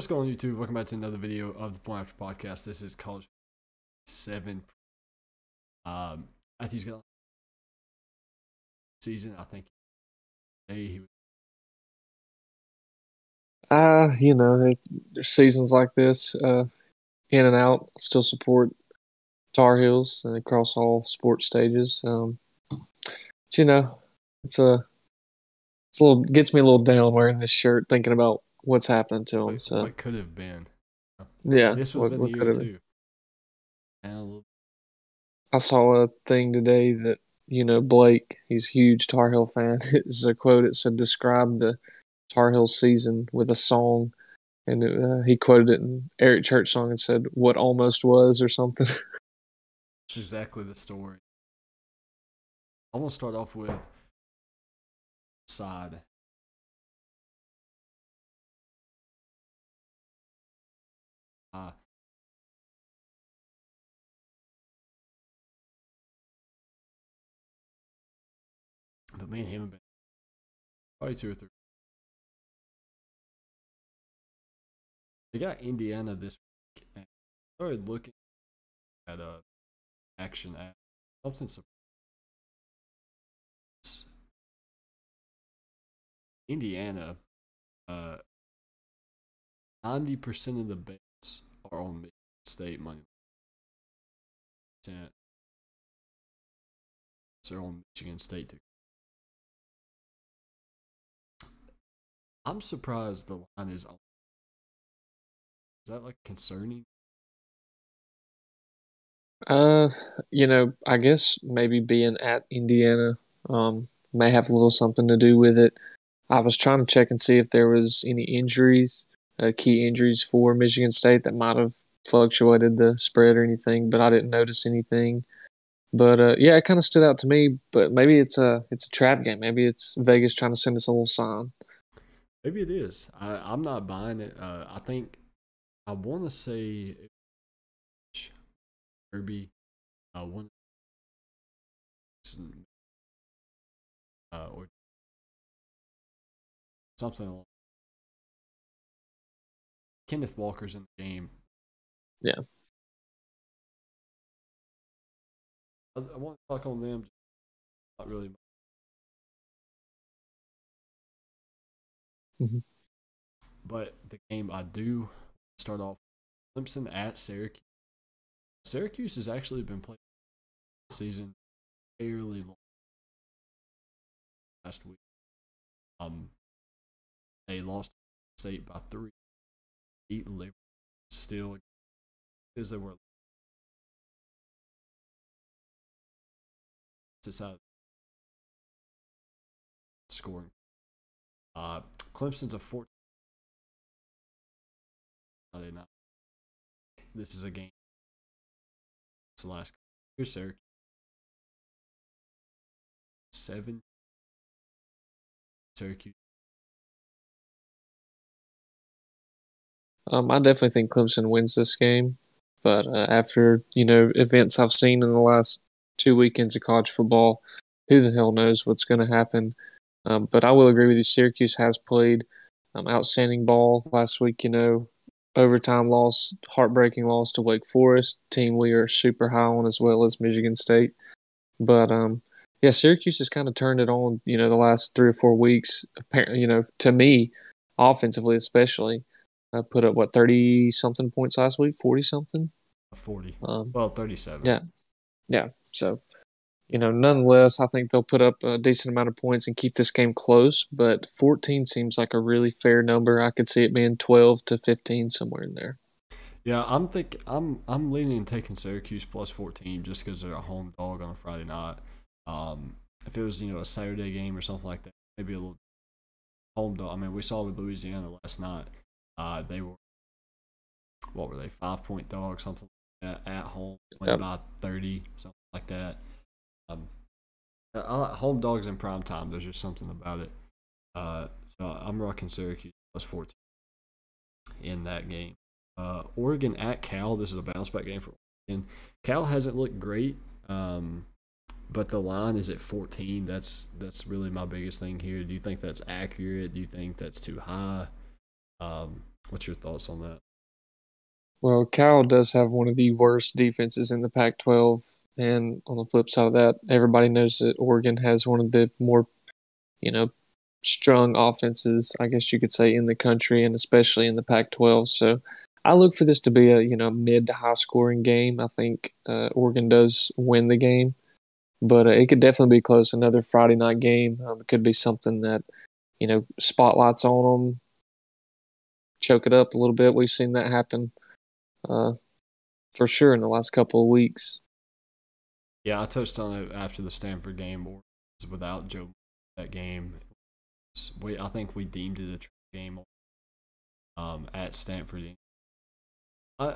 What's going on, YouTube? Welcome back to another video of the Point After Podcast. This is College 7. Matthew's got season. I think he there's seasons like this, in and out. Still support Tar Heels across all sports stages. But, it's a little gets me a little down wearing this shirt, thinking about what's happening to them. So what could have been. yeah, This would have been the could year have too. And I saw a thing today that Blake, he's a huge Tar Heel fan. It's a quote. It said, "Describe the Tar Heel season with a song." And he quoted it in Eric Church song and said, "What almost was," or something. It's exactly the story. I'm gonna start off with side. But me and him have been probably 2 or 3. They got Indiana this week, and I started looking at action at something surprising. Indiana, 90% of the bets are on Michigan State money. They're on Michigan State. I'm surprised the line is on. Is that concerning? I guess maybe being at Indiana may have a little something to do with it. I was trying to check and see if there was any injuries, key injuries for Michigan State that might have fluctuated the spread or anything, but I didn't notice anything. But yeah, it kind of stood out to me. But maybe it's a trap game. Maybe it's Vegas trying to send us a little sign. Maybe it is. I'm not buying it. I think I want to say Kirby. One or something along. Kenneth Walker's in the game. Yeah. I want to talk on them. Not really. Mm-hmm. But the game I do start off, Clemson at Syracuse. Syracuse has actually been playing this season fairly long. Last week, they lost State by 3. Beat Liberty still because they were decided scoring. Clemson's a 14. This is a game. It's the last. Here's Syracuse. 7. Syracuse. I definitely think Clemson wins this game, but after events I've seen in the last 2 weekends of college football, who the hell knows what's going to happen? But I will agree with you. Syracuse has played outstanding ball last week. Overtime loss, heartbreaking loss to Wake Forest, team we are super high on, as well as Michigan State. But yeah, Syracuse has kind of turned it on. The last 3 or 4 weeks. Apparently, to me, offensively especially. I put up 30-something points last week, 40-something. 40. 37. Yeah. So, nonetheless, I think they'll put up a decent amount of points and keep this game close. But 14 seems like a really fair number. I could see it being 12 to 15 somewhere in there. Yeah, I'm leaning and taking Syracuse plus 14 just because they're a home dog on a Friday night. If it was a Saturday game or something like that, maybe a little home dog. I mean, we saw with Louisiana last night. They were, 5-point dogs, something like that, at home, went by 30, something like that. I like home dogs in prime time. There's just something about it. So I'm rocking Syracuse plus 14 in that game. Oregon at Cal. This is a bounce back game for Oregon. Cal hasn't looked great, but the line is at 14. That's really my biggest thing here. Do you think that's accurate? Do you think that's too high? What's your thoughts on that? Well, Cal does have one of the worst defenses in the Pac-12, and on the flip side of that, everybody knows that Oregon has one of the more, you know, strong offenses, I guess you could say, in the country, and especially in the Pac-12. So I look for this to be a mid to high scoring game. I think Oregon does win the game, but it could definitely be close. Another Friday night game. It could be something that spotlights on them, choke it up a little bit. We've seen that happen uh, for sure in the last couple of weeks. Yeah, I touched on it after the Stanford game. Or without Joe, that game, I think we deemed it a true game at Stanford. I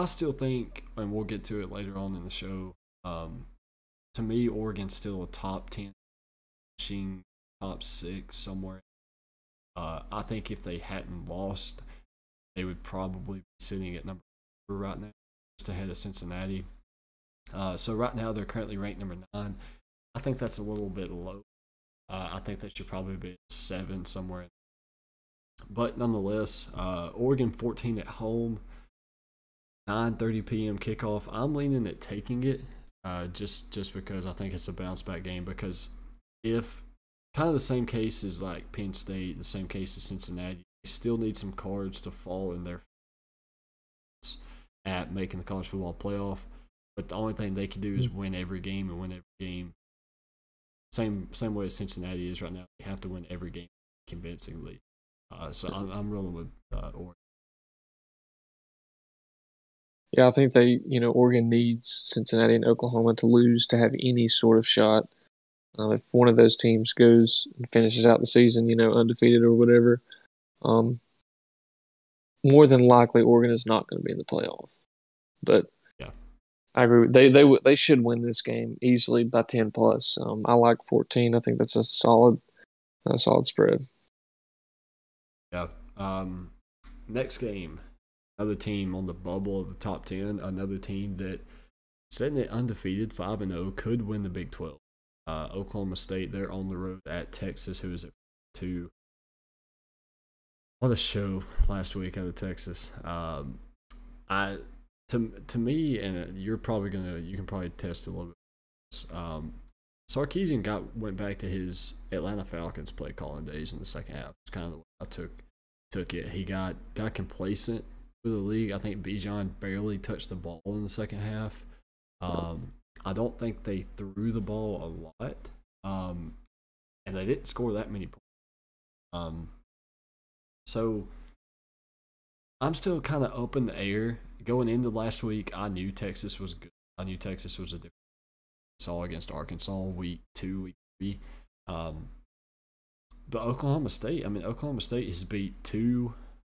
still think, and we'll get to it later on in the show. To me, Oregon's still a top 10, top 6 somewhere. I think if they hadn't lost, they would probably be sitting at number 4 right now, just ahead of Cincinnati. So right now they're currently ranked number 9. I think that's a little bit low. I think that should probably be 7 somewhere. But nonetheless, Oregon 14 at home, 9:30 p.m. kickoff. I'm leaning at taking it, just because I think it's a bounce back game. Because if kind of the same case as like Penn State, the same case as Cincinnati, they still need some cards to fall in their at making the college football playoff. But the only thing they can do is win every game and win every game. Same way as Cincinnati is right now. They have to win every game convincingly. So I'm rolling with Oregon. Yeah, I think Oregon needs Cincinnati and Oklahoma to lose to have any sort of shot. If one of those teams goes and finishes out the season, undefeated or whatever, more than likely Oregon is not going to be in the playoff. But yeah, I agree. They should win this game easily by 10 plus. I like 14. I think that's a solid spread. Yeah. Next game, another team on the bubble of the top 10. Another team that sitting at undefeated, 5-0, could win the Big 12. Oklahoma State, they're on the road at Texas, who is at 2. What a show last week out of Texas. To me, and you can probably test a little bit. Sarkisian went back to his Atlanta Falcons play calling days in the second half. It's kind of the way I took it. He got complacent with the league. I think Bijan barely touched the ball in the second half. I don't think they threw the ball a lot, and they didn't score that many points. So I'm still kind of up in the air. Going into last week, I knew Texas was good. I knew Texas was a different. Saw against Arkansas week 2, week 3. But Oklahoma State has beat 2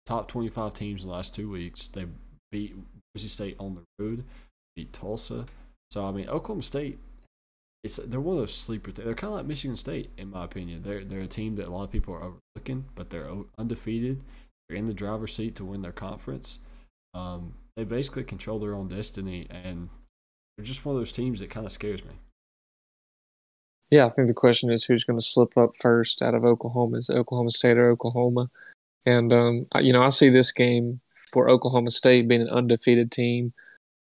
top 25 teams in the last 2 weeks. They beat Boise State on the road, beat Tulsa. So Oklahoma State, they're one of those sleeper. They're kind of like Michigan State, in my opinion. They're a team that a lot of people are overlooking, but they're undefeated. They're in the driver's seat to win their conference. They basically control their own destiny, and they're just one of those teams that kind of scares me. Yeah, I think the question is who's going to slip up first out of Oklahoma. Is it Oklahoma State or Oklahoma? And, I see this game for Oklahoma State being an undefeated team.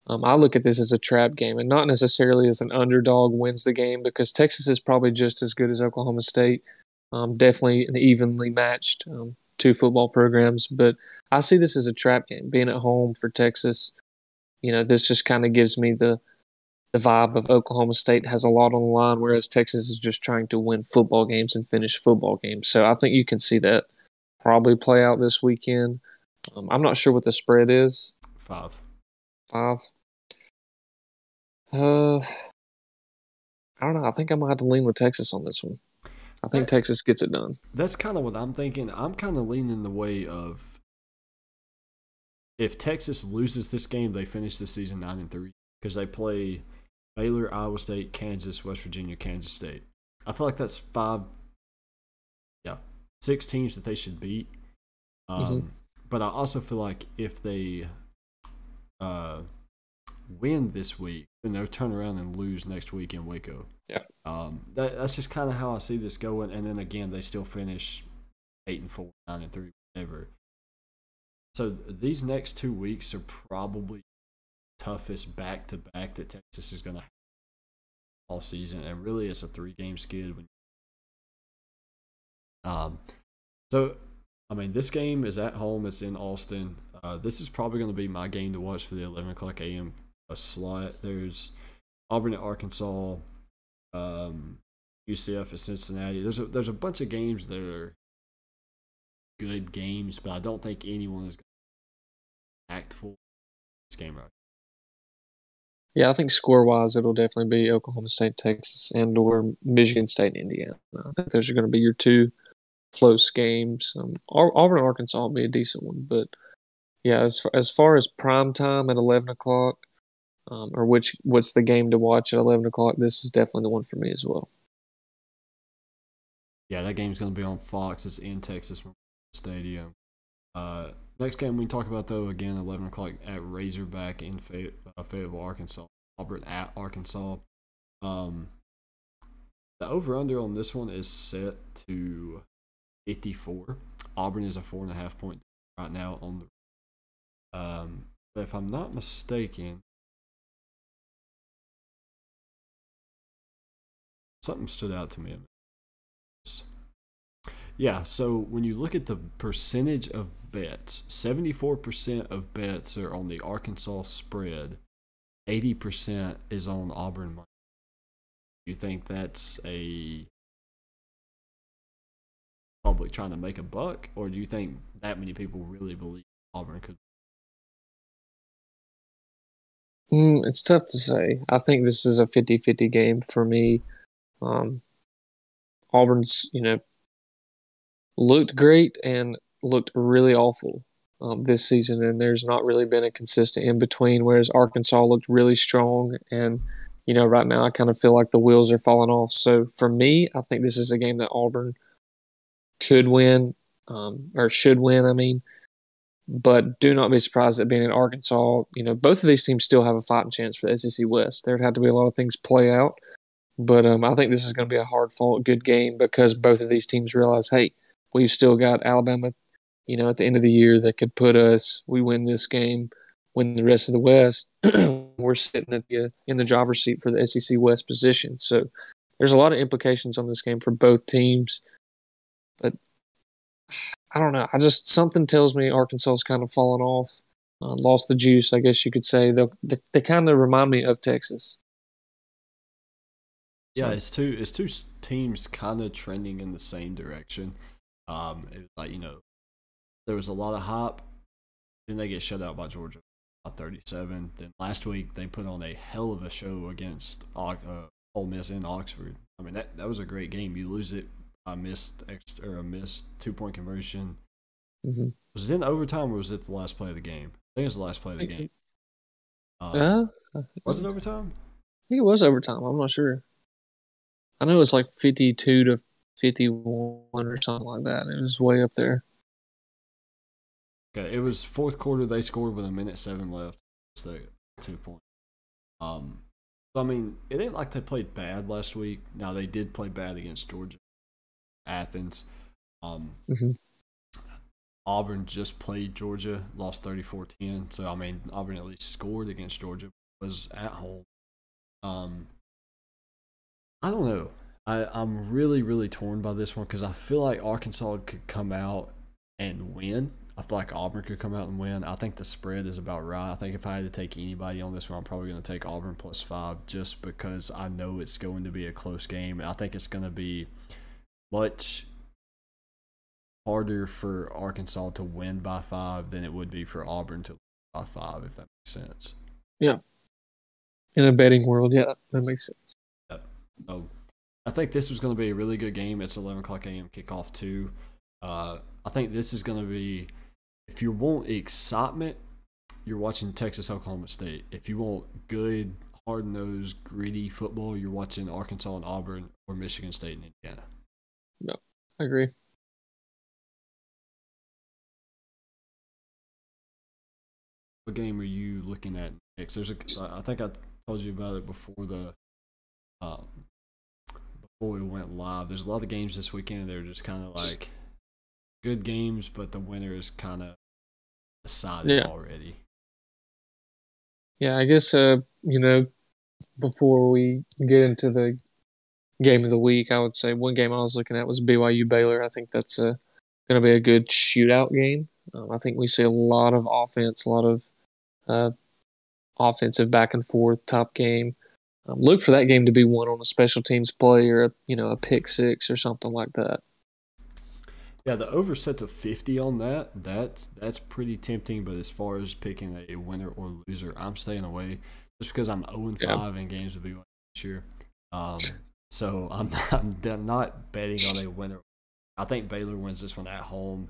I look at this as a trap game and not necessarily as an underdog wins the game, because Texas is probably just as good as Oklahoma State. Definitely an evenly matched 2 football programs. But I see this as a trap game. Being at home for Texas, this just kind of gives me the vibe of Oklahoma State has a lot on the line, whereas Texas is just trying to win football games and finish football games. So I think you can see that probably play out this weekend. I'm not sure what the spread is. 5. 5. I don't know. I think I'm going to have to lean with Texas on this one. I think Texas gets it done. That's kind of what I'm thinking. I'm kind of leaning the way of if Texas loses this game, they finish the season 9-3 because they play Baylor, Iowa State, Kansas, West Virginia, Kansas State. I feel like that's 6 teams that they should beat. But I also feel like if they win this week, then they'll turn around and lose next week in Waco. Yeah. That's just kind of how I see this going. And then again, they still finish 8-4, 9-3, whatever. So these next 2 weeks are probably toughest back to back that Texas is going to have all season, and really it's a 3-game skid. So I mean, this game is at home. It's in Austin. This is probably going to be my game to watch for the 11 o'clock a.m. slot. There's Auburn at Arkansas, UCF at Cincinnati. There's a bunch of games that are good games, but I don't think anyone is going to act full this game right. Yeah, I think score-wise, it'll definitely be Oklahoma State, Texas, and or Michigan State, Indiana. I think those are going to be your two close games. Auburn, Arkansas will be a decent one, but yeah, as far as prime time at 11 o'clock, or what's the game to watch at 11 o'clock, this is definitely the one for me as well. Yeah, that game's going to be on Fox. It's in Texas Stadium. Next game we can talk about, though, again, 11 o'clock at Razorback in Fayetteville, Arkansas. Auburn at Arkansas. The over-under on this one is set to 54. Auburn is a 4.5 point right now on the. But if I'm not mistaken, something stood out to me. Yeah, so when you look at the percentage of bets, 74% of bets are on the Arkansas spread. 80% is on Auburn money. You think that's a public trying to make a buck, or do you think that many people really believe Auburn could? It's tough to say. I think this is a 50-50 game for me. Auburn's, looked great and looked really awful this season, and there's not really been a consistent in between. Whereas Arkansas looked really strong, and right now I kind of feel like the wheels are falling off. So for me, I think this is a game that Auburn could win, or should win. I mean, but do not be surprised at being in Arkansas. Both of these teams still have a fighting chance for the SEC West. There'd have to be a lot of things play out, but I think this is going to be a hard-fought good game because both of these teams realize, hey, we've still got Alabama, at the end of the year that could put us. We win this game, win the rest of the West. We're sitting in the driver's seat for the SEC West position. So there's a lot of implications on this game for both teams. But I don't know. Something tells me Arkansas's kind of fallen off, lost the juice, I guess you could say. They kind of remind me of Texas. Yeah, it's two teams kind of trending in the same direction. It was there was a lot of hype. Then they get shut out by Georgia by 37. Then last week they put on a hell of a show against Ole Miss in Oxford. I mean that was a great game. You lose it by a missed 2-point conversion. Mm-hmm. Was it in overtime or was it the last play of the game? I think it was the last play of the game. Was it overtime? I think it was overtime. I'm not sure. I know it was like 52-51 or something like that. It was way up there. Okay, it was fourth quarter. They scored with 1:07 left. So 2 points. So I mean, it ain't like they played bad last week. Now they did play bad against Georgia, Athens. Mm-hmm. Auburn just played Georgia, lost 34-10. So I mean, Auburn at least scored against Georgia. Was at home. I don't know. I'm really, really torn by this one because I feel like Arkansas could come out and win. I feel like Auburn could come out and win. I think the spread is about right. I think if I had to take anybody on this one, I'm probably going to take Auburn +5 just because I know it's going to be a close game. I think it's going to be much harder for Arkansas to win by 5 than it would be for Auburn to win by 5, if that makes sense. Yeah. In a betting world, yeah, that makes sense. Yep. So I think this was going to be a really good game. It's 11 o'clock a.m. kickoff too. I think this is going to be, if you want excitement, you're watching Texas, Oklahoma State. If you want good, hard-nosed, gritty football, you're watching Arkansas and Auburn or Michigan State and Indiana. Yeah, I agree. What game are you looking at next? I think I told you about it before we went live. There's a lot of games this weekend. They're just kind of like good games, but the winner is kind of decided already. Yeah, I guess before we get into the game of the week, I would say one game I was looking at was BYU Baylor. I think that's going to be a good shootout game. I think we see a lot of offense, a lot of offensive back and forth top game. Look for that game to be won on a special teams play or a pick six or something like that. Yeah, the over set to 50 on that. That's pretty tempting. But as far as picking a winner or loser, I'm staying away just because I'm 0-5 in games with BYU this year. So I'm not betting on a winner. I think Baylor wins this one at home.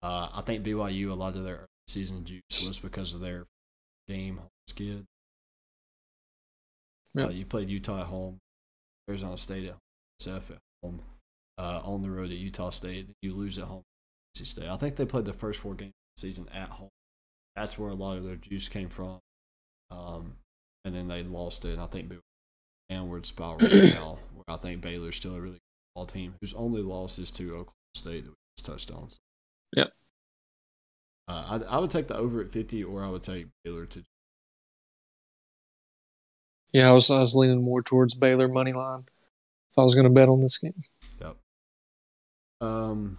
I think BYU, a lot of their early season juice was because of their game home skid. Yep. You played Utah at home, Arizona State at home, SF at home, on the road at Utah State. You lose at home at NC State. I think they played the first 4 games of the season at home. That's where a lot of their juice came from. And then they lost it, and I think downward spiral now, where I think Baylor's still a really good ball team whose only loss is to Oklahoma State that we just touched on. So. Yep. I would take the over at 50, or I would take Baylor to. Yeah, I was leaning more towards Baylor money line if I was going to bet on this game. Yep. You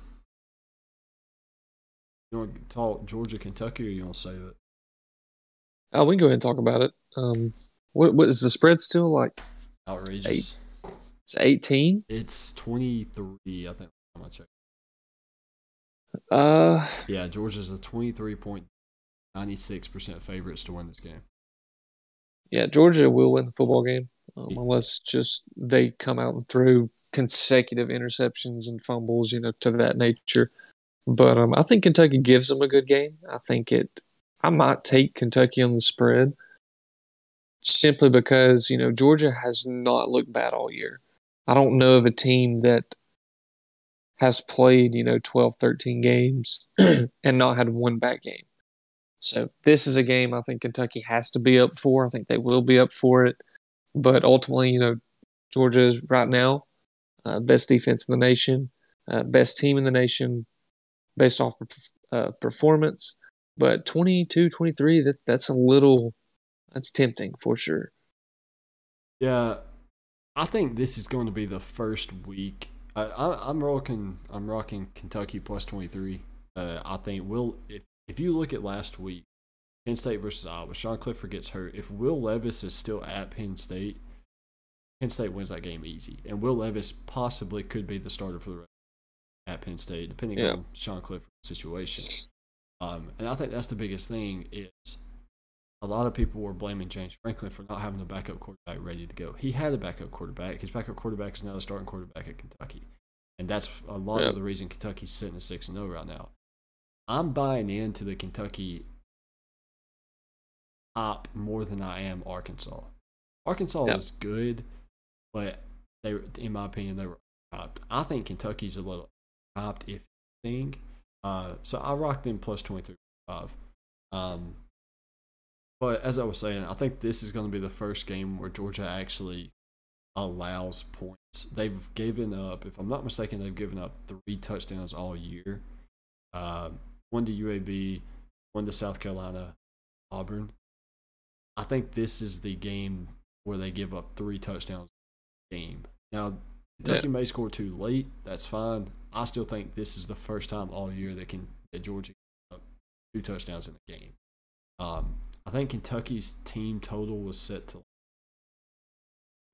want to talk Georgia, Kentucky, or you want to save it? Oh, we can go ahead and talk about it. What is the spread still like? Outrageous. It's 18. It's 23. I think I'm gonna check. Yeah, Georgia's a 23.96% favorites to win this game. Yeah, Georgia will win the football game unless just they come out and throw consecutive interceptions and fumbles, to that nature. But I think Kentucky gives them a good game. I might take Kentucky on the spread simply because, Georgia has not looked bad all year. I don't know of a team that has played, 12, 13 games and not had one bad game. So this is a game I think Kentucky has to be up for. I think they will be up for it. But ultimately, Georgia is right now best defense in the nation, best team in the nation based off performance. But 22-23, that's tempting for sure. Yeah, I think this is going to be the first week. I'm rocking Kentucky plus 23. I think if you look at last week, Penn State versus Iowa, Sean Clifford gets hurt. If Will Levis is still at Penn State wins that game easy. And Will Levis possibly could be the starter for the rest at Penn State, depending on Sean Clifford's situation. And I think that's the biggest thing is a lot of people were blaming James Franklin for not having a backup quarterback ready to go. He had a backup quarterback. His backup quarterback is now the starting quarterback at Kentucky. And that's a lot of the reason Kentucky's sitting at 6-0 right now. I'm buying into the Kentucky top more than I am Arkansas. Arkansas was good, but in my opinion, they were topped. I think Kentucky's a little topped, if anything. So I rock them plus 23.5. But as I was saying, I think this is going to be the first game where Georgia actually allows points. They've given up, if I'm not mistaken, they've given up 3 touchdowns all year. 1 to UAB, 1 to South Carolina, Auburn. I think this is the game where they give up 3 touchdowns a game. Now, Kentucky may score 2 late. That's fine. I still think this is the first time all year that Georgia give up 2 touchdowns in a game. I think Kentucky's team total was set to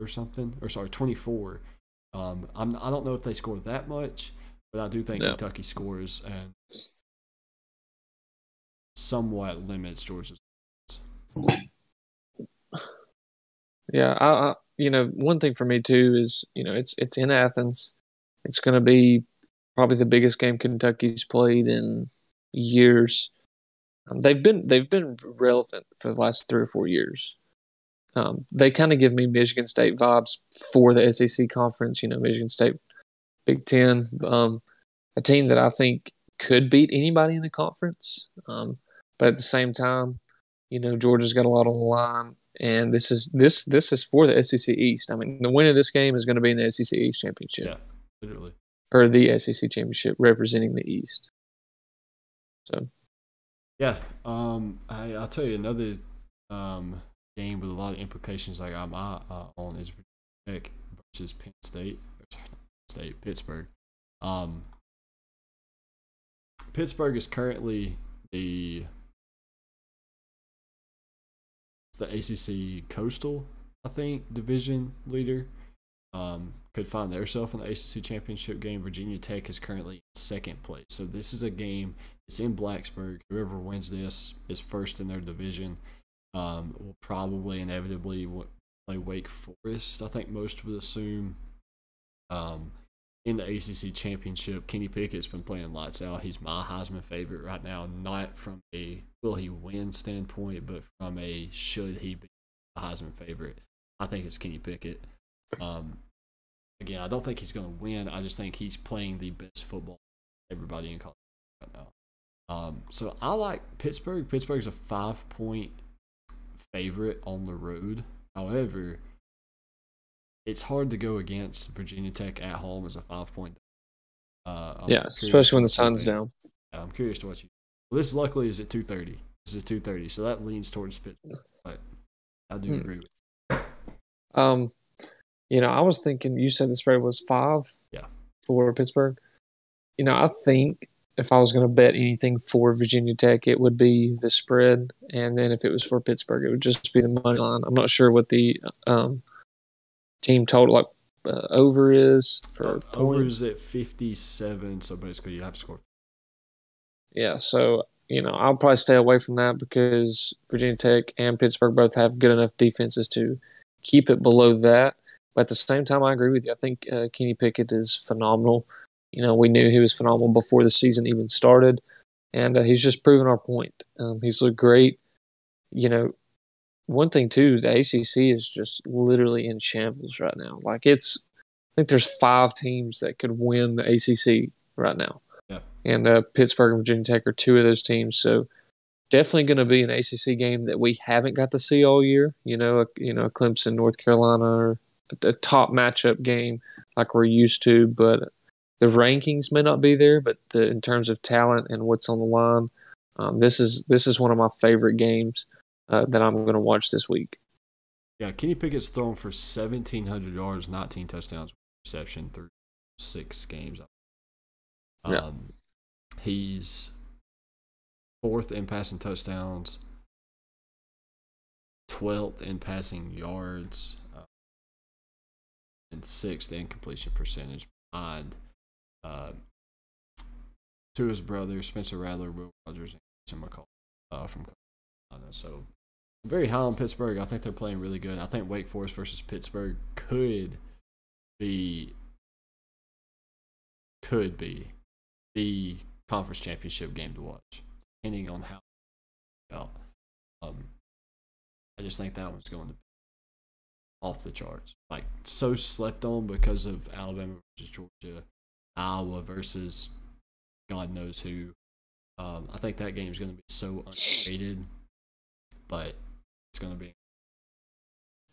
24. I don't know if they score that much, but I do think Kentucky scores and somewhat limits Georgia's. Yeah, one thing for me too is, it's in Athens. It's going to be probably the biggest game Kentucky's played in years. They've been relevant for the last 3 or 4 years. They kind of give me Michigan State vibes for the SEC conference. Michigan State, Big Ten, a team that I think could beat anybody in the conference. But at the same time, Georgia's got a lot on the line, and this is for the SEC East. I mean, the winner of this game is going to be in the SEC East championship. Yeah, literally, or the SEC championship representing the East. So. Yeah, I'll tell you another game with a lot of implications. Like I'm on is Virginia Tech versus Penn State. Pittsburgh. Um, Pittsburgh is currently the ACC Coastal, I think, division leader. Could find themselves in the ACC championship game. Virginia Tech is currently in second place. So this is a game. It's in Blacksburg. Whoever wins this is first in their division. Will probably inevitably play Wake Forest. I think most would assume. In the ACC championship, Kenny Pickett's been playing lights out. He's my Heisman favorite right now, not from a will he win standpoint, but from a should he be a Heisman favorite. I think it's Kenny Pickett. Again, I don't think he's going to win. I just think he's playing the best football everybody in college right now. So I like Pittsburgh. Pittsburgh's a 5-point favorite on the road. However, it's hard to go against Virginia Tech at home as a 5-point. Especially when the sun's down. Yeah, I'm curious to what you. Well, this luckily is at 2:30. This is 2:30, so that leans towards Pittsburgh. But I do agree with you. I was thinking you said the spread was 5. Yeah. For Pittsburgh. I think if I was going to bet anything for Virginia Tech, it would be the spread, and then if it was for Pittsburgh, it would just be the money line. I'm not sure what the team total over is for over is at 57, so basically you have to score. Yeah, so I'll probably stay away from that because Virginia Tech and Pittsburgh both have good enough defenses to keep it below that. But at the same time, I agree with you. I think Kenny Pickett is phenomenal. We knew he was phenomenal before the season even started, and he's just proven our point. He's looked great. One thing too, the ACC is just literally in shambles right now. I think there's 5 teams that could win the ACC right now. Yeah. And Pittsburgh and Virginia Tech are 2 of those teams. So definitely going to be an ACC game that we haven't got to see all year. Clemson, North Carolina, or a top matchup game like we're used to. But the rankings may not be there. But in terms of talent and what's on the line, this is one of my favorite games that I'm going to watch this week. Yeah, Kenny Pickett's thrown for 1,700 yards, 19 touchdowns, reception through 6 games. He's 4th in passing touchdowns, 12th in passing yards, and 6th in completion percentage behind to his brothers, Spencer Rattler, Will Rogers, and Jason McCall from Carolina. So very high on Pittsburgh. I think they're playing really good. I think Wake Forest versus Pittsburgh could be the conference championship game to watch, depending on how well. I just think that one's going to be off the charts. So slept on because of Alabama versus Georgia, Iowa versus God knows who. I think that game is going to be so underrated, but it's going to be.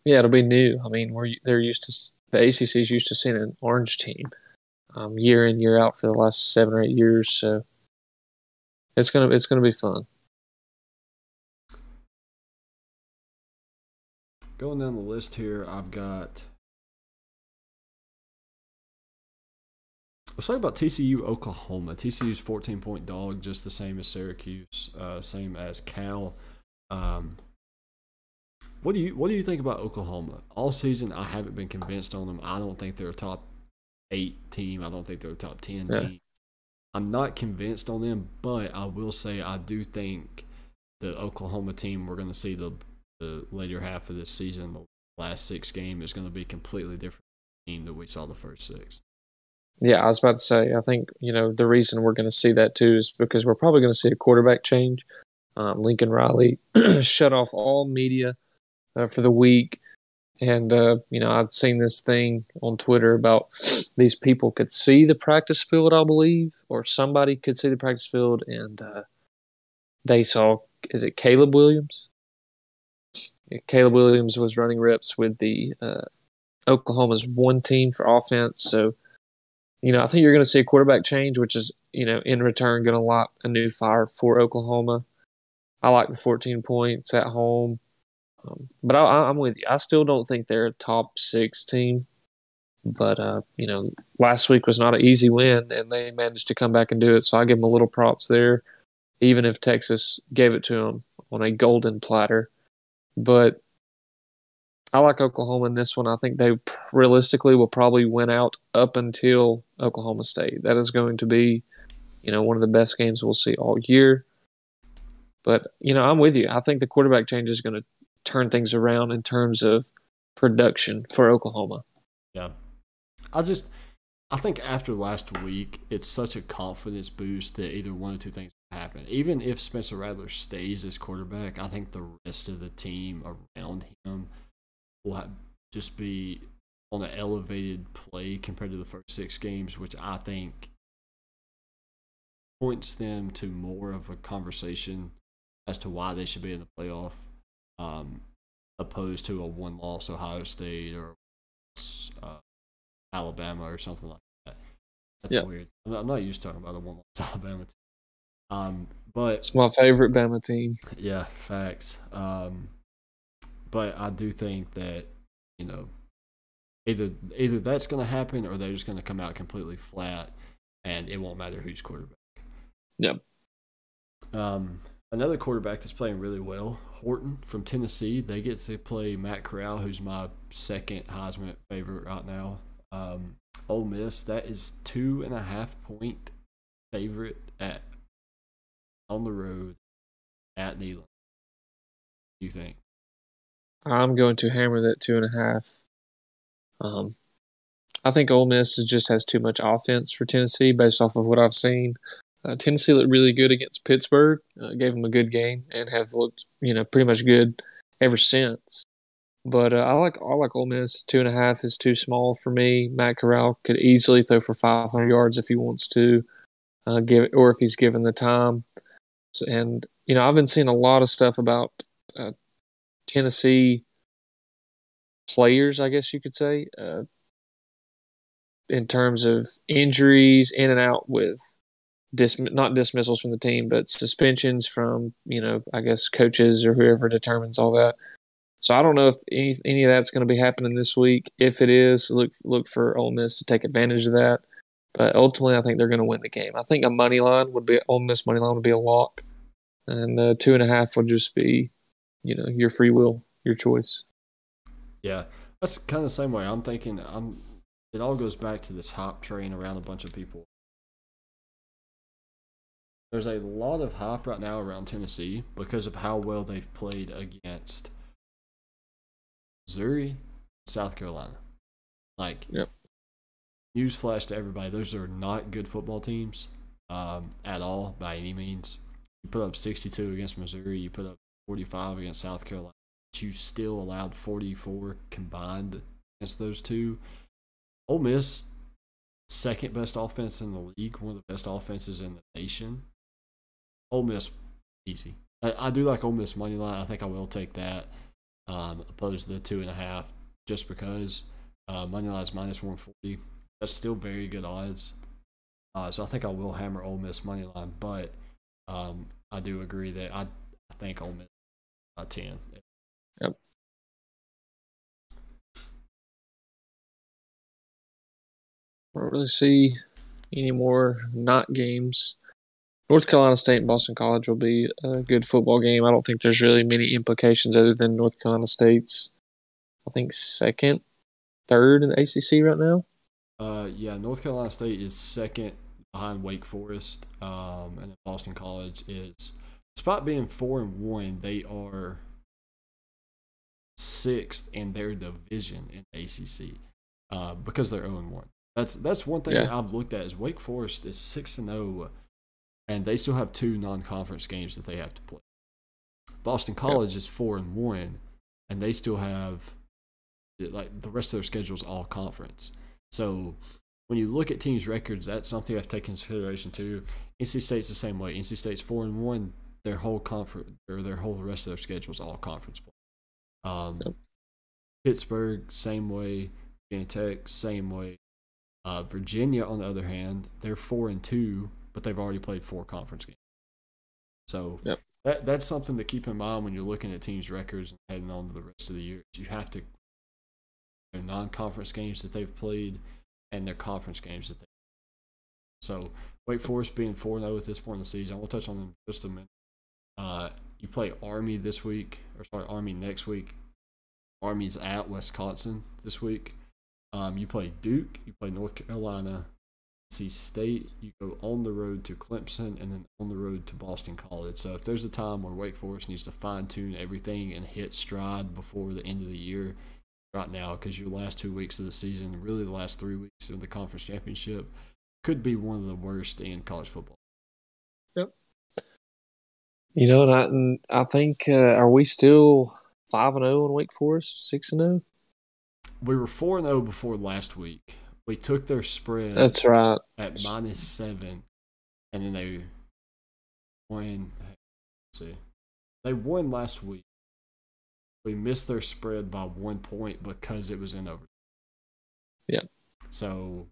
Yeah, it'll be new. I mean, the ACC is used to seeing an orange team year in, year out for the last 7 or 8 years. So it's gonna be fun. Going down the list here, I've got. Let's talk about TCU Oklahoma. TCU's 14-point dog, just the same as Syracuse, same as Cal. What do you think about Oklahoma? All season, I haven't been convinced on them. I don't think they're a top 8 team. I don't think they're a top 10 team. I'm not convinced on them, but I will say I do think the Oklahoma team we're going to see the later half of this season, the last 6 games, is going to be completely different team that we saw the first 6. Yeah, I was about to say, I think, the reason we're going to see that too is because we're probably going to see a quarterback change. Lincoln Riley shut off all media for the week. And, I'd seen this thing on Twitter about these people could see the practice field, I believe, or somebody could see the practice field, and they saw, is it Caleb Williams? Caleb Williams was running reps with the Oklahoma's 1 team for offense. So, I think you're going to see a quarterback change, which is, in return going to light a new fire for Oklahoma. I like the 14 points at home. But I'm with you. I still don't think they're a top 6 team. But, last week was not an easy win, and they managed to come back and do it. So I give them a little props there, even if Texas gave it to them on a golden platter. But I like Oklahoma in this one. I think they realistically will probably win out up until Oklahoma State. That is going to be, one of the best games we'll see all year. But, I'm with you. I think the quarterback change is going to turn things around in terms of production for Oklahoma. Yeah. I think after last week, it's such a confidence boost that either one or two things will happen. Even if Spencer Rattler stays as quarterback, I think the rest of the team around him will just be on an elevated play compared to the first 6 games, which I think points them to more of a conversation as to why they should be in the playoff, opposed to a one-loss Ohio State or Alabama or something like that. That's weird. I'm not used to talking about a one-loss Alabama team. But it's my favorite Bama team. Yeah, facts. But I do think that, either that's going to happen or they're just going to come out completely flat and it won't matter who's quarterback. Yep. Another quarterback that's playing really well, Horton from Tennessee. They get to play Matt Corral, who's my second Heisman favorite right now. Ole Miss, that is 2.5-point favorite on the road at Neyland. What do you think? I'm going to hammer that 2.5. I think Ole Miss just has too much offense for Tennessee based off of what I've seen. Tennessee looked really good against Pittsburgh, gave them a good game, and have looked, pretty much good ever since. But I like Ole Miss. 2.5 is too small for me. Matt Corral could easily throw for 500 yards if he wants to, or if he's given the time. And I've been seeing a lot of stuff about Tennessee players, I guess you could say, in terms of injuries, in and out with not dismissals from the team, but suspensions from I guess coaches or whoever determines all that. So I don't know if any of that's going to be happening this week. If it is, look for Ole Miss to take advantage of that. But ultimately, I think they're going to win the game. I think a money line Ole Miss money line would be a lock, and 2.5 would just be, your free will, your choice. Yeah, that's kind of the same way. I'm thinking. It all goes back to this hype train around a bunch of people. There's a lot of hype right now around Tennessee because of how well they've played against Missouri, South Carolina. Newsflash to everybody, those are not good football teams at all by any means. You put up 62 against Missouri, you put up 45 against South Carolina, but you still allowed 44 combined against those two. Ole Miss, second best offense in the league, one of the best offenses in the nation. Ole Miss, easy. I do like Ole Miss money line. I think I will take that, opposed to the 2.5, just because money line is minus 140. That's still very good odds. So I think I will hammer Ole Miss money line, but I do agree that I think Ole Miss 10. Yep. I don't really see any more not games. North Carolina State and Boston College will be a good football game. I don't think there's really many implications other than North Carolina State's, I think, second, third in the ACC right now. Yeah, North Carolina State is second behind Wake Forest, and then Boston College is, despite being 4-1, they are sixth in their division in the ACC because they're 0-1. That's one thing I've looked at is Wake Forest is 6-0, and they still have 2 non-conference games that they have to play. Boston College is 4-1, and they still have the rest of their schedule is all conference. So when you look at teams' records, that's something you have to take into consideration too. NC State's the same way. NC State's 4-1. Their whole conference or their whole rest of their schedule is all conference play. Pittsburgh, same way. Virginia Tech, same way. Virginia, on the other hand, they're 4-2, but they've already played 4 conference games. So that's something to keep in mind when you're looking at teams' records and heading on to the rest of the year. You have to their non-conference games that they've played and their conference games that they. So Wake Forest being 4-0 at this point in the season, we'll touch on them in just a minute. You play Army this week, Army next week. Army's at Wisconsin this week. You play Duke, you play North Carolina, NC State, you go on the road to Clemson, and then on the road to Boston College. So if there's a time where Wake Forest needs to fine-tune everything and hit stride before the end of the year, right now, because your last 2 weeks of the season, really the last 3 weeks of the conference championship, could be one of the worst in college football. Yep. And I think are we still 5-0 in Wake Forest, 6-0? We were 4-0 before last week. We took their spread. That's right. At -7, and then they won. Let's see, they won last week. We missed their spread by 1 point because it was in overtime. Yeah. So,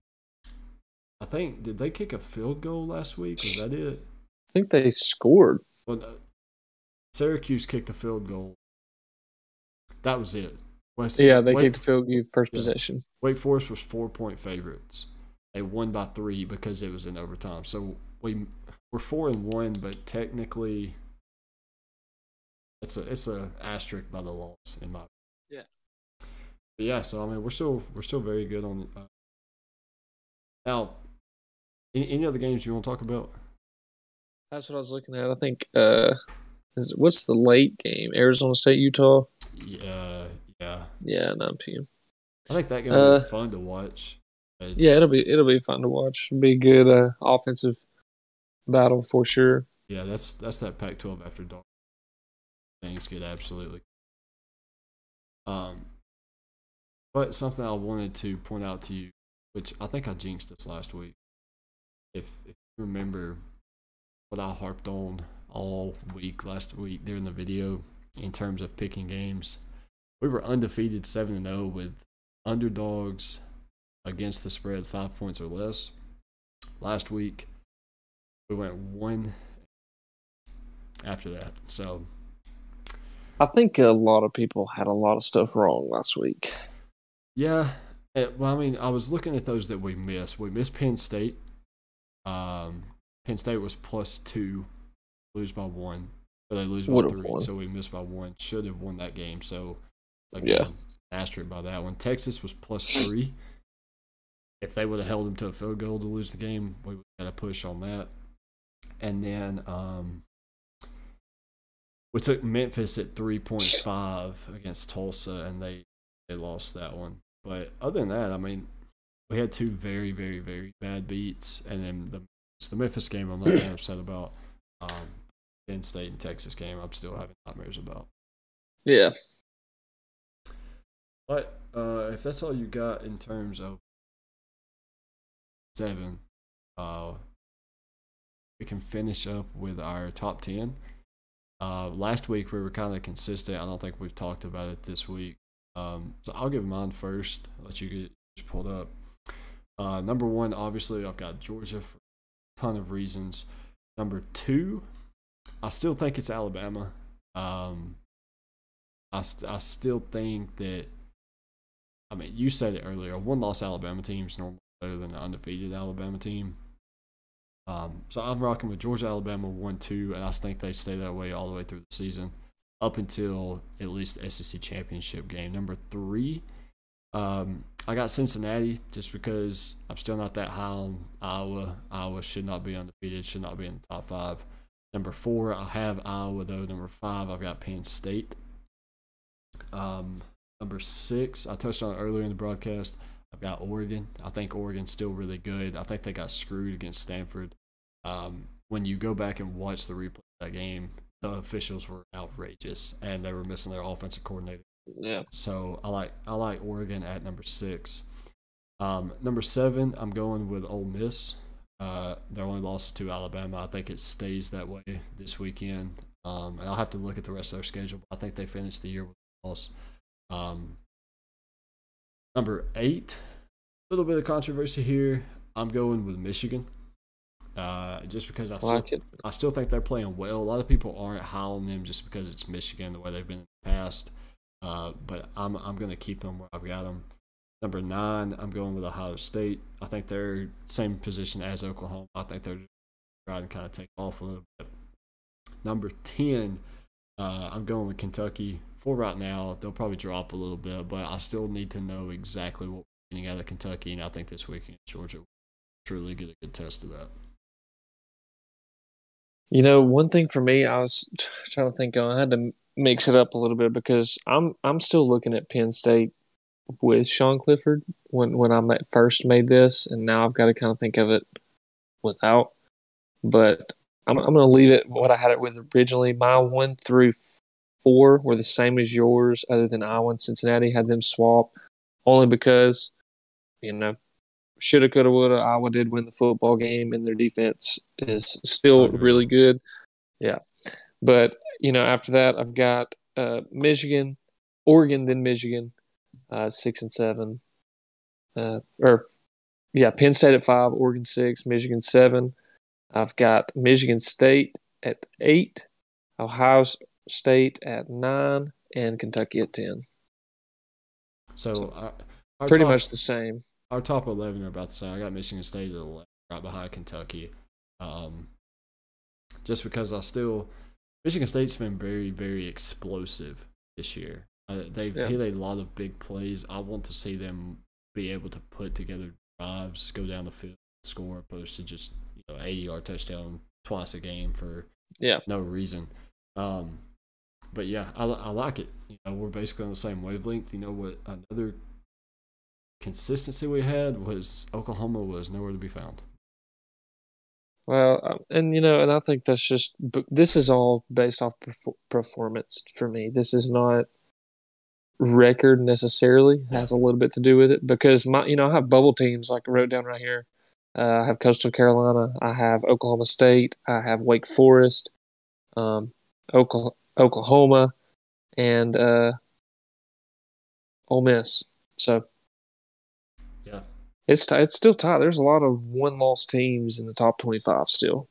I think, did they kick a field goal last week? Was that it? I think they scored. Well, Syracuse kicked a field goal. That was it. They kicked a field goal first possession. Wake Forest was 4-point favorites. They won by 3 because it was in overtime. So we're 4-1, but technically it's a asterisk by the loss in my opinion. Yeah. But yeah, so I mean we're still very good on it. Now, any other games you want to talk about? That's what I was looking at. I think what's the late game? Arizona State, Utah. Yeah. 9 p.m. I think that game will be fun to watch. It'll be fun to watch. It'll be a good offensive battle for sure. Yeah, that's that Pac-12 after dark. Things get absolutely. But something I wanted to point out to you, which I think I jinxed this last week. If you remember what I harped on all week last week during the video in terms of picking games, we were undefeated 7-0 with underdogs against the spread 5 points or less. Last week, we went 1 after that. So I think a lot of people had a lot of stuff wrong last week. Yeah. Well, I mean, I was looking at those that we missed. We missed Penn State. Penn State was +2, lose by 1. But they lose by 3, so we missed by 1. Should have won that game. So, again, asterisk by that one. Texas was +3. If they would have held them to a field goal to lose the game, we would have had a push on that. And then we took Memphis at 3.5 against Tulsa, and they lost that one. But other than that, I mean, we had 2 very, very, very bad beats. And then the Memphis game I'm not that upset about. Penn State and Texas game I'm still having nightmares about. Yeah. But if that's all you got in terms of 7, we can finish up with our top 10. Last week we were kind of consistent. I don't think we've talked about it this week. So I'll give mine first. I'll let you get yours pulled up. Number 1, obviously, I've got Georgia for a ton of reasons. Number 2, I still think it's Alabama. I still think that, I mean, you said it earlier, a 1-loss Alabama team is normally better than an undefeated Alabama team. So I'm rocking with Georgia, Alabama 1-2, and I think they stay that way all the way through the season, up until at least the SEC championship game. Number 3, I got Cincinnati just because I'm still not that high on Iowa. Iowa should not be undefeated, should not be in the top 5. Number 4, I have Iowa, though. Number 5, I've got Penn State. Number 6, I touched on it earlier in the broadcast. I've got Oregon. I think Oregon's still really good. I think they got screwed against Stanford. When you go back and watch the replay of that game, the officials were outrageous, and they were missing their offensive coordinator. Yeah. So I like Oregon at number 6. Number 7, I'm going with Ole Miss. Their only loss to Alabama. I think it stays that way this weekend. And I'll have to look at the rest of their schedule. But I think they finished the year with a loss. Number 8, a little bit of controversy here. I'm going with Michigan. just because like it. I still think they're playing well. A lot of people aren't high on them just because it's Michigan the way they've been in the past. But I'm going to keep them where I've got them. Number 9, I'm going with Ohio State. I think they're same position as Oklahoma. I think they're just trying to kind of take off a little bit. Number 10, I'm going with Kentucky. For right now, they'll probably drop a little bit, but I still need to know exactly what we're getting out of Kentucky, and I think this week against Georgia will truly get a good test of that. You know, one thing for me, I was trying to think on. I had to mix it up a little bit because I'm still looking at Penn State with Sean Clifford when I first made this, and now I've got to kind of think of it without. But I'm going to leave it what I had it with originally. My 1 through 4 were the same as yours, other than Iowa and Cincinnati had them swap, only because, shoulda, coulda, woulda. Iowa did win the football game, and their defense is still really good. Yeah. But, after that, I've got Michigan, Oregon, then Michigan, 6 and 7. Penn State at 5, Oregon 6, Michigan 7. I've got Michigan State at 8, Ohio State at 9, and Kentucky at 10. So pretty much the same. Our top 11 are about the same. I got Michigan State at 11, right behind Kentucky. Just because Michigan State's been very, very explosive this year. They've hit a lot of big plays. I want to see them be able to put together drives, go down the field, score, opposed to just 80-yard touchdown twice a game for no reason. But yeah, I like it. We're basically on the same wavelength. What another consistency we had was Oklahoma was nowhere to be found. Well, and I think this is all based off performance for me. This is not record necessarily. It has a little bit to do with it because I have bubble teams like I wrote down right here. I have Coastal Carolina. I have Oklahoma State. I have Wake Forest, Oklahoma, and Ole Miss. So yeah, it's still tight. There's a lot of 1-loss teams in the top 25 still.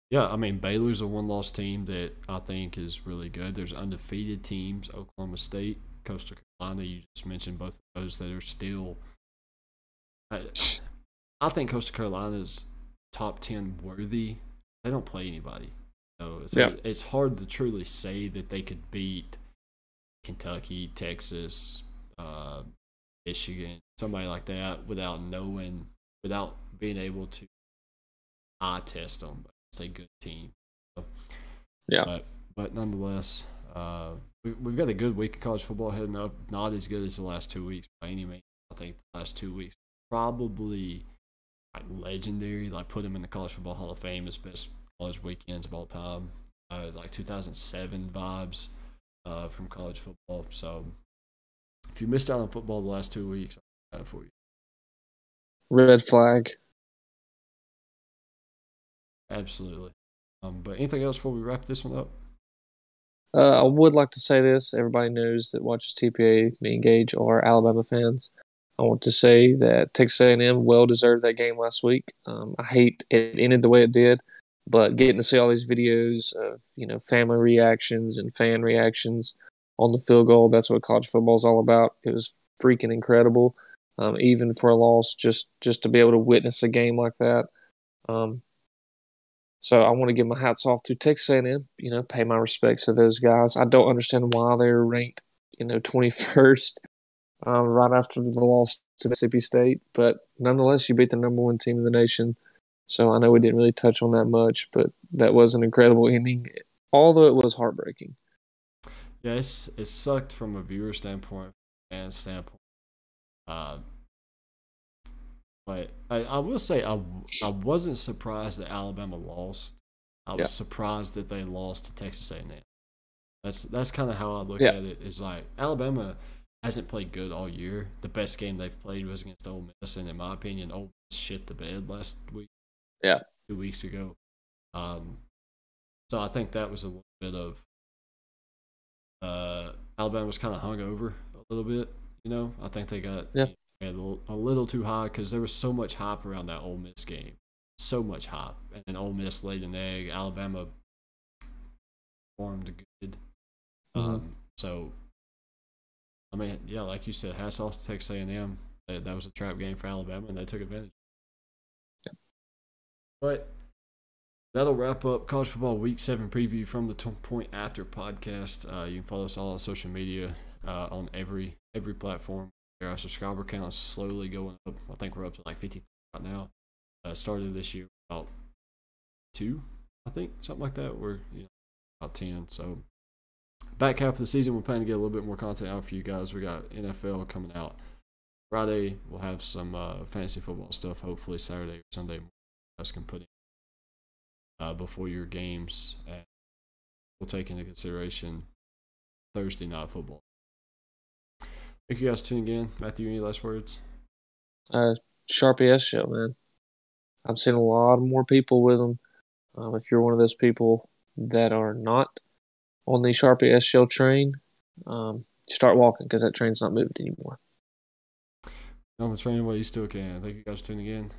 Yeah, I mean Baylor's a 1-loss team that I think is really good. There's undefeated teams: Oklahoma State, Coastal Carolina. You just mentioned both of those that are still. I think Coastal Carolina's top 10 worthy. They don't play anybody. So it's hard to truly say that they could beat Kentucky, Texas, Michigan, somebody like that without being able to eye test them. It's a good team. So, but nonetheless, we've got a good week of college football heading up. Not as good as the last 2 weeks by any means. I think the last 2 weeks probably legendary. Put them in the College Football Hall of Fame as best college weekends of all time. 2007 vibes from college football. So if you missed out on football the last 2 weeks, I got it for you. Red flag. Absolutely. But anything else before we wrap this one up? I would like to say this. Everybody knows that watches TPA, me and Gage, are Alabama fans. I want to say that Texas A&M well deserved that game last week. I hate it ended the way it did, but getting to see all these videos of family reactions and fan reactions on the field goal, that's what college football is all about. It was freaking incredible, even for a loss, just to be able to witness a game like that. So I want to give my hats off to Texas A&M. Pay my respects to those guys. I don't understand why they're ranked 21st. Right after the loss to Mississippi State. But nonetheless, you beat the number 1 team in the nation. So I know we didn't really touch on that much, but that was an incredible ending, although it was heartbreaking. Yeah, it sucked from a viewer standpoint, fan standpoint. But I will say I wasn't surprised that Alabama lost. I was surprised that they lost to Texas A&M. That's kind of how I look at it. Is Alabama hasn't played good all year. The best game they've played was against Ole Miss, and in my opinion, Ole Miss shit the bed last week. 2 weeks ago. So I think that was a little bit of Alabama was kind of hung over a little bit. I think they got a little too high because there was so much hype around that Ole Miss game. so much hype. And then Ole Miss laid an egg. Alabama formed good. So, I mean, yeah, like you said, hats off to Texas A&M. That was a trap game for Alabama, and they took advantage. Yep. But that'll wrap up College Football Week 7 preview from the Point After podcast. You can follow us all on social media on every platform. Our subscriber count is slowly going up. I think we're up to like 50 right now. Started this year about 2, I think, something like that. We're about 10. So back half of the season, we're planning to get a little bit more content out for you guys. We got NFL coming out Friday. We'll have some fantasy football stuff. Hopefully Saturday or Sunday, you guys can put in before your games. And we'll take into consideration Thursday night football. Thank you guys for tuning in. Matthew, any last words? Sharpie S show, man. I've seen a lot more people with them. If you're one of those people that are not on the Sharpie S show train, start walking because that train's not moving anymore. On the train while you still can. Thank you guys for tuning in.